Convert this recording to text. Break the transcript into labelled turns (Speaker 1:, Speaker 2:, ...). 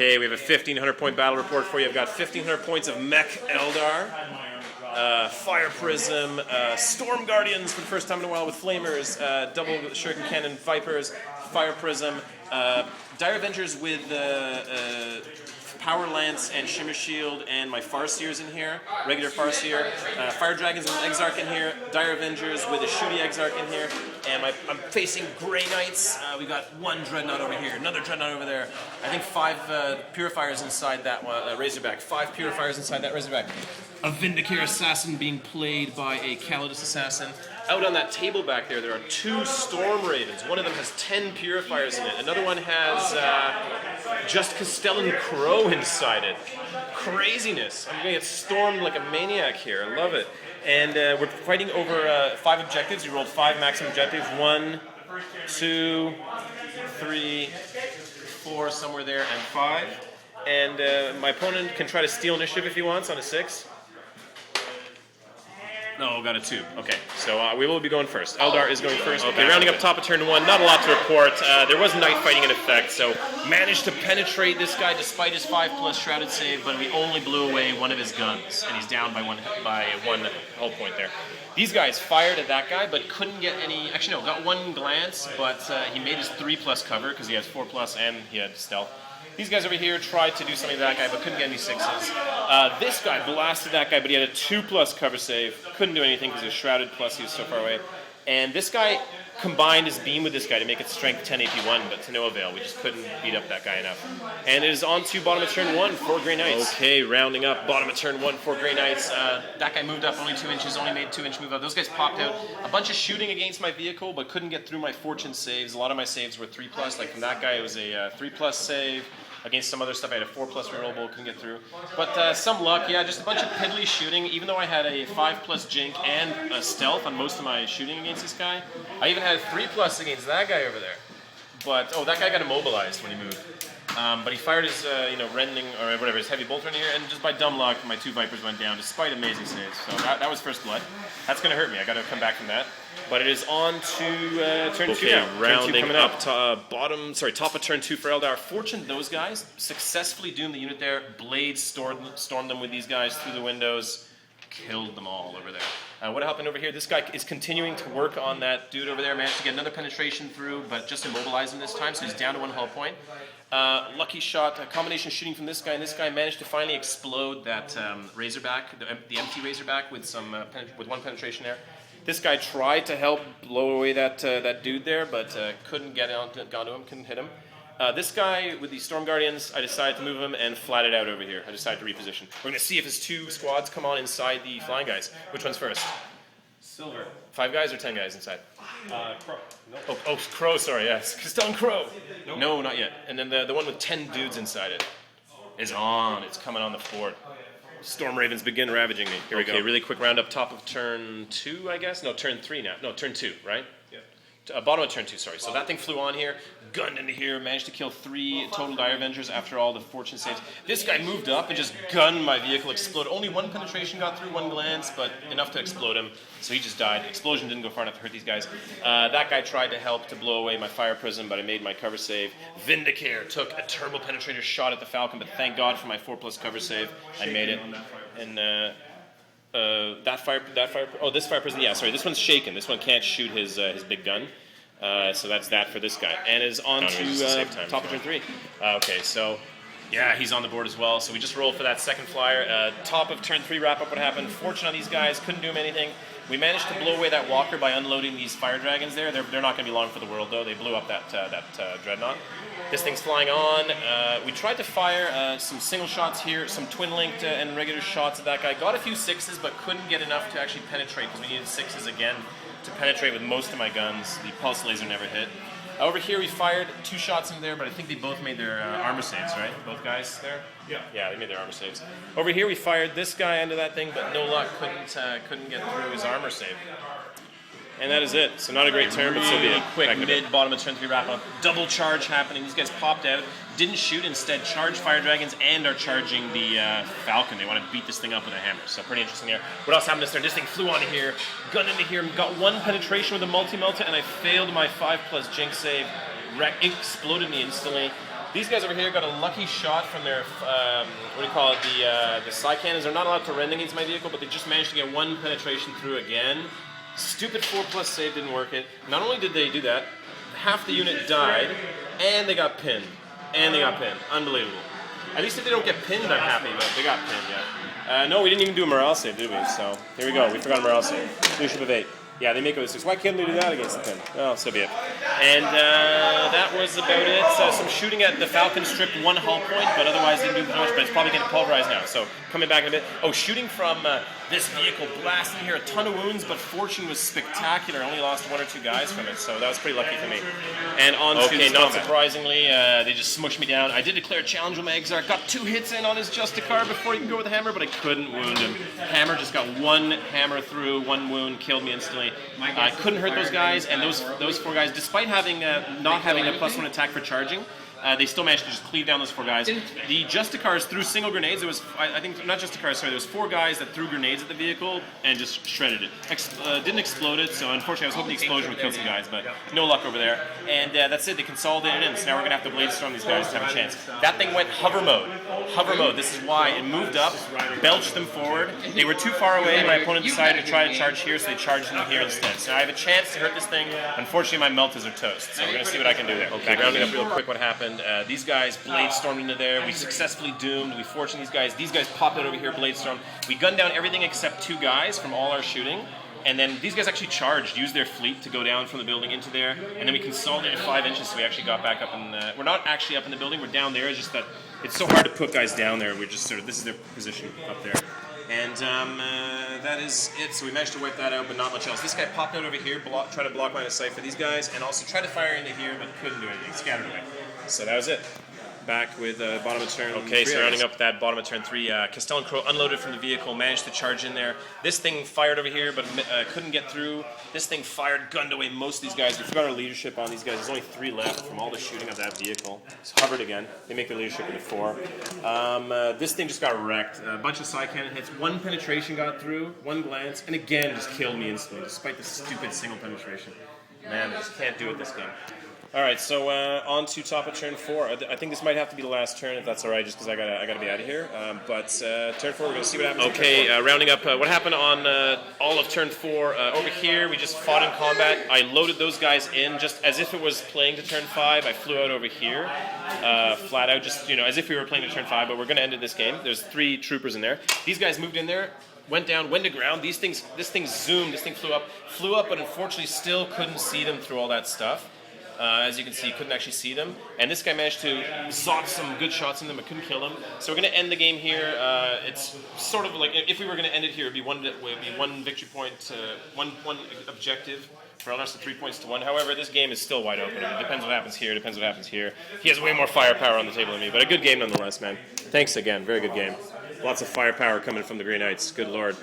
Speaker 1: Okay, we have a 1,500 point battle report for you. I've got 1,500 points of Mech Eldar, Fire Prism, Storm Guardians for the first time in a while with Flamers, double Shuriken Cannon Vypers, Fire Prism, Dire Avengers with Power Lance and Shimmer Shield, and my Farseers in here, regular Farseer, Fire Dragons and Exarch in here, Dire Avengers with a Shooty Exarch in here, and I'm facing Grey Knights. We got one Dreadnought over here, another Dreadnought over there. I think 5 Purifiers inside that one, Razorback. 5 Purifiers inside that Razorback. A Vindicator Assassin being played by a Calidus Assassin. Out on that table back there, there are 2 Stormravens. One of them has 10 Purifiers in it. Another one has just Castellan Crow inside it. Craziness. I'm going to get stormed like a maniac here. I love it. And we're fighting over 5 objectives. You rolled 5 maximum objectives. 1, 2, 3, 4, somewhere there, and 5. And my opponent can try to steal initiative if he wants on a 6. No, got a 2. Okay, so we will be going first. Eldar is going first. Okay, rounding up top of turn 1. Not a lot to report. There was night fighting in effect, so managed to penetrate this guy despite his 5+ shrouded save, but we only blew away one of his guns, and he's down by one hull point there. These guys fired at that guy, but couldn't get any. Actually, no, got one glance, but he made his 3+ cover because he has 4+ and he had stealth. These guys over here tried to do something to that guy, but couldn't get any 6s. This guy blasted that guy, but he had a 2+ cover save. Couldn't do anything because he was shrouded, plus he was so far away. And this guy combined his beam with this guy to make it strength 10 AP1, but to no avail. We just couldn't beat up that guy enough. And it is on to bottom of turn 1 for Grey Knights. Okay, rounding up bottom of turn 1 for Grey Knights. That guy moved up only 2 inches, only made 2-inch move up. Those guys popped out. A bunch of shooting against my vehicle, but couldn't get through my fortune saves. A lot of my saves were 3+. Like from that guy, it was a 3+ save. Against some other stuff, I had a 4+ rerollable, couldn't get through. But some luck, yeah, just a bunch of piddly shooting. Even though I had a 5+ jink and a stealth on most of my shooting against this guy, I even had a 3+ against that guy over there. But, oh, that guy got immobilized when he moved. But he fired his, rending, or whatever, his heavy bolt in here, and just by dumb luck, my 2 Vipers went down, despite amazing saves. So that was first blood. That's going to hurt me. I got to come back from that. But it is on to turn 2 now. Rounding coming up, top of turn 2 for Eldar. Fortune, those guys successfully doomed the unit there. Blades stormed them with these guys through the windows. Killed them all over there. What happened over here? This guy is continuing to work on that dude over there. Managed to get another penetration through, but just immobilized him this time, so he's down to 1 hull point. Lucky shot, a combination shooting from this guy, and this guy managed to finally explode that Razorback, the empty Razorback with with 1 penetration there. This guy tried to help blow away that dude there, but couldn't get on to him, couldn't hit him. This guy with the Storm Guardians, I decided to move him and flat it out over here. I decided to reposition. We're going to see if his 2 squads come on inside the flying guys. Which one's first?
Speaker 2: Silver.
Speaker 1: 5 guys or 10 guys inside?
Speaker 2: Crow. Nope.
Speaker 1: Oh, Crow, sorry, yes. Castellan Crow.
Speaker 2: Nope.
Speaker 1: No, not yet. And then the one with 10 dudes inside it is on. It's coming on the fort. Stormravens begin ravaging me. Here we go. Really quick round up top of turn 2, I guess? No, turn 3 now. No, turn 2, right? Yeah. Bottom of turn 2, sorry. So that thing flew on here, gunned into here, managed to kill 3 total Dire Avengers after all the fortune saves. This guy moved up and just gunned my vehicle, exploded. Only 1 penetration got through, 1 glance, but enough to explode him. So he just died. Explosion didn't go far enough to hurt these guys. That guy tried to help to blow away my Fire Prism, but I made my cover save. Vindicator took a turbo penetrator shot at the Falcon, but thank God for my 4+ cover save. I made it. And this Fire Prism, yeah, sorry, this one's shaken. This one can't shoot his big gun. So that's that for this guy. And is on to top of turn 3. Okay, so yeah, he's on the board as well. So we just rolled for that second flyer. Top of turn 3 wrap up what happened. Fortune on these guys, couldn't do him anything. We managed to blow away that walker by unloading these fire dragons there. They're not going to be long for the world though. They blew up that dreadnought. This thing's flying on. We tried to fire some single shots here, some twin-linked and regular shots at that guy. Got a few 6s, but couldn't get enough to actually penetrate because we needed 6s again to penetrate with most of my guns. The pulse laser never hit. Over here we fired 2 shots in there, but I think they both made their armor saves, right? Both guys there? Yeah, they made their armor saves. Over here we fired this guy into that thing, but no luck, couldn't get through his armor save. And that is it. So not a great turn, but so be it. Quick mid-bottom of turn 3 wrap-up. Double charge happening. These guys popped out, didn't shoot, instead charged fire dragons and are charging the Falcon. They want to beat this thing up with a hammer. So pretty interesting there. What else happened this turn? This thing flew onto here, gunned into here, got 1 penetration with a multi-melta, and I failed my 5+ jink save. Exploded me instantly. These guys over here got a lucky shot from their, what do you call it, the side cannons. They're not allowed to rend against my vehicle, but they just managed to get one penetration through again. Stupid 4+ save didn't work it. Not only did they do that, half the unit died, and they got pinned. Unbelievable. At least if they don't get pinned, I'm happy, but they got pinned, yeah. No, we didn't even do a morale save, did we? So, here we go. We forgot a morale save. Leadership of 8. Yeah, they make it with 6. Why can't they do that against the pin? Oh, so be it. And that was about it. So some shooting at the Falcon stripped one hull point, but otherwise didn't do much, but it's probably getting pulverized now. So coming back in a bit. Oh, shooting from this vehicle, blasting here, a ton of wounds, but fortune was spectacular. Only lost 1 or 2 guys from it, so that was pretty lucky for me. And on to not surprisingly, they just smushed me down. I did declare a challenge with my Exarch. Got 2 hits in on his Justicar before he could go with the hammer, but I couldn't wound him. Hammer just got 1 hammer through, 1 wound, killed me instantly. I couldn't hurt those guys, and those 4 guys, despite having not having a +1 attack for charging, they still managed to just cleave down those 4 guys. The Justicars threw single grenades. There was, I think, not Justicars, sorry, there was 4 guys that threw grenades at the vehicle and just shredded it. Didn't explode it, so unfortunately I was hoping the explosion would kill some guys, but no luck over there. And that's it, they consolidated in, so now we're going to have to Bladestorm these guys to have a chance. That thing went hover mode. Hover mode, this is why. It moved up, belched them forward. They were too far away, my opponent decided to try to charge here, so they charged them here instead. So I have a chance to hurt this thing. Unfortunately, my meltas are toast, so we're going to see what I can do there. Okay, rounding up real quick what happened. These guys Bladestormed into there. We successfully doomed. We fortuned these guys popped out over here, Bladestorm. We gunned down everything except 2 guys from all our shooting. And then these guys actually charged, used their fleet to go down from the building into there. And then we consolidated 5 inches, so we actually got back up in the... We're not actually up in the building, we're down there. It's just that it's so hard to put guys down there. We're just sort of... This is their position up there. And that is it. So we managed to wipe that out, but not much else. This guy popped out over here, tried to block line of sight for these guys, and also tried to fire into here, but couldn't do anything. Scattered away. So that was it. Back with bottom of turn 3. Okay, so rounding up that bottom of turn 3, Castellan Crow unloaded from the vehicle, managed to charge in there. This thing fired over here, but couldn't get through. This thing fired, gunned away most of these guys. We forgot our leadership on these guys. There's only 3 left from all the shooting of that vehicle. It's hovered again. They make their leadership into 4. This thing just got wrecked. A bunch of side cannon hits. 1 penetration got through, 1 glance, and again just killed me instantly, despite the stupid single penetration. Man, I just can't do it this game. Alright, so on to top of turn 4. I think this might have to be the last turn, if that's alright, just because I gotta be out of here. But turn 4, we're going to see what happens. Okay, rounding up what happened on all of turn 4. Over here, we just fought in combat. I loaded those guys in just as if it was playing to turn 5. I flew out over here, flat out, just as if we were playing to turn 5, but we're going to end this game. There's 3 troopers in there. These guys moved in there. Went down, went to ground. This thing zoomed. This thing flew up, but unfortunately still couldn't see them through all that stuff. As you can see, couldn't actually see them. And this guy managed to zock some good shots in them, but couldn't kill them. So we're going to end the game here. It's sort of like, if we were going to end it here, it'd be one victory point, one objective. For Eldar, so 3 points to 1. However, this game is still wide open. It depends what happens here, depends what happens here. He has way more firepower on the table than me, but a good game nonetheless, man. Thanks again, very good game. Lots of firepower coming from the Grey Knights, good lord.